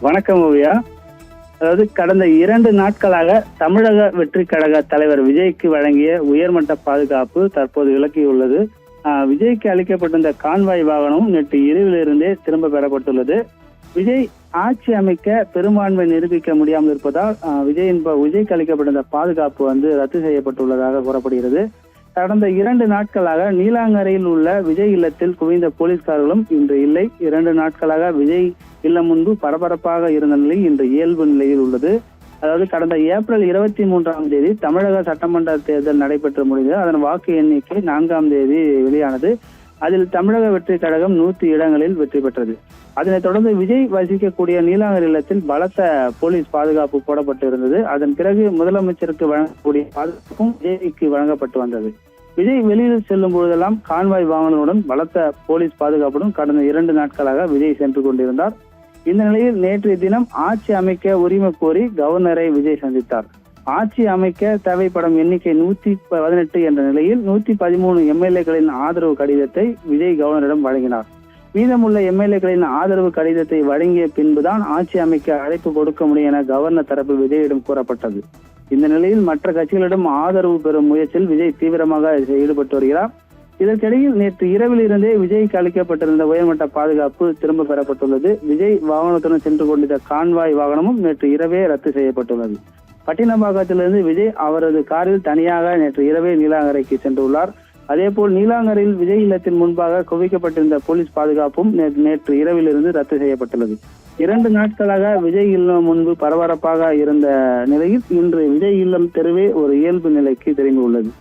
வணக்கம் ஓவியா. அதாவது கடந்த 2 நாட்களாக தமிழக வெற்றி கழக தலைவர் விஜய்க்கு வழங்கிய உயர்மட்ட பாதுகாப்பு தற்போது விலக்கியுள்ளது. விஜய்க்கு அளிக்கப்பட்டிருந்த கான்வாய் வாகனமும் நேற்று இரவிலிருந்தே திரும்ப பெறப்பட்டுள்ளது. விஜய் ஆட்சி அமைக்க பெரும்பான்மை நிரூபிக்க முடியாமல் இருப்பதால் விஜய்க்கு அளிக்கப்பட்டிருந்த பாதுகாப்பு ரத்து செய்யப்பட்டுள்ளதாக கூறப்படுகிறது. கடந்த 2 நாட்களாக நீலாங்கரையில் உள்ள விஜய் இல்லத்தில் குவிந்த போலீஸ்காரர்களும் இன்று இல்லை. 2 நாட்களாக விஜய் இல்லம் முன்பு பரபரப்பாக இருந்த நிலை இன்று இயல்பு நிலையில் உள்ளது. அதாவது கடந்த ஏப்ரல் 23ஆம் தேதி தமிழக சட்டமன்ற தேர்தல் நடைபெற்று முடிந்தது. அதன் வாக்கு எண்ணிக்கை 4ஆம் தேதி வெளியானது. அதில் தமிழக வெற்றி கழகம் 100 இடங்களில் வெற்றி பெற்றது. அதனைத் தொடர்ந்து விஜய் வசிக்கக்கூடிய நீலாங்கரை இல்லத்தில் பலத்த போலீஸ் பாதுகாப்பு போடப்பட்டு இருந்தது. அதன் பிறகு முதலமைச்சருக்கு வழங்கக்கூடிய பாதுகாப்பும் விஜய்க்கு வழங்கப்பட்டு வந்தது. விஜய் வெளியில் செல்லும் பொழுதெல்லாம் கான்வாய் வாகனத்துடன் பலத்த போலீஸ் பாதுகாப்புடன் கடந்த 2 நாட்களாக விஜய் சென்று கொண்டிருந்தார். இந்த நிலையில் நேற்றைய தினம் ஆட்சி அமைக்க உரிமை கோரி கவர்னரை விஜய் சந்தித்தார். ஆட்சி அமைக்க தேவைப்படும் எண்ணிக்கை 118 என்ற நிலையில் 113 எம்எல்ஏக்களின் ஆதரவு கடிதத்தை விஜய் கவர்னரிடம் வழங்கினார். மீதமுள்ள எம்எல்ஏக்களின் ஆதரவு கடிதத்தை வழங்கிய பின்புதான் ஆட்சி அமைக்க அழைப்பு கொடுக்க முடியும் என கவர்னர் தரப்பு விஜயிடம் கூறப்பட்டது. இந்த நிலையில் மற்ற கட்சிகளிடம் ஆதரவு பெறும் முயற்சியில் விஜய் தீவிரமாக ஈடுபட்டு வருகிறார். இதற்கிடையில் நேற்று இரவில் இருந்தே விஜய்க்கு அளிக்கப்பட்டிருந்த உயர்மட்ட பாதுகாப்பு திரும்ப பெறப்பட்டுள்ளது. விஜய் வாகனத்துடன் சென்று கொண்டிருந்த கான்வாய் வாகனமும் நேற்று இரவே ரத்து செய்யப்பட்டுள்ளது. பட்டினப்பாக்கத்திலிருந்து விஜய் அவரது காரில் தனியாக நேற்று இரவே நீலாங்கரைக்கு சென்றுள்ளார். அதேபோல் நீலாங்கரையில் விஜய் இல்லத்தின் முன்பாக குவிக்கப்பட்டிருந்த போலீஸ் பாதுகாப்பும் நேற்று இரவிலிருந்து ரத்து செய்யப்பட்டுள்ளது. 2 நாட்களாக விஜய் இல்லம் முன்பு பரபரப்பாக இருந்த நிலையில் இன்று விஜய் இல்லம் தெருவே ஒரு இயல்பு நிலைக்கு திரும்பியுள்ளது.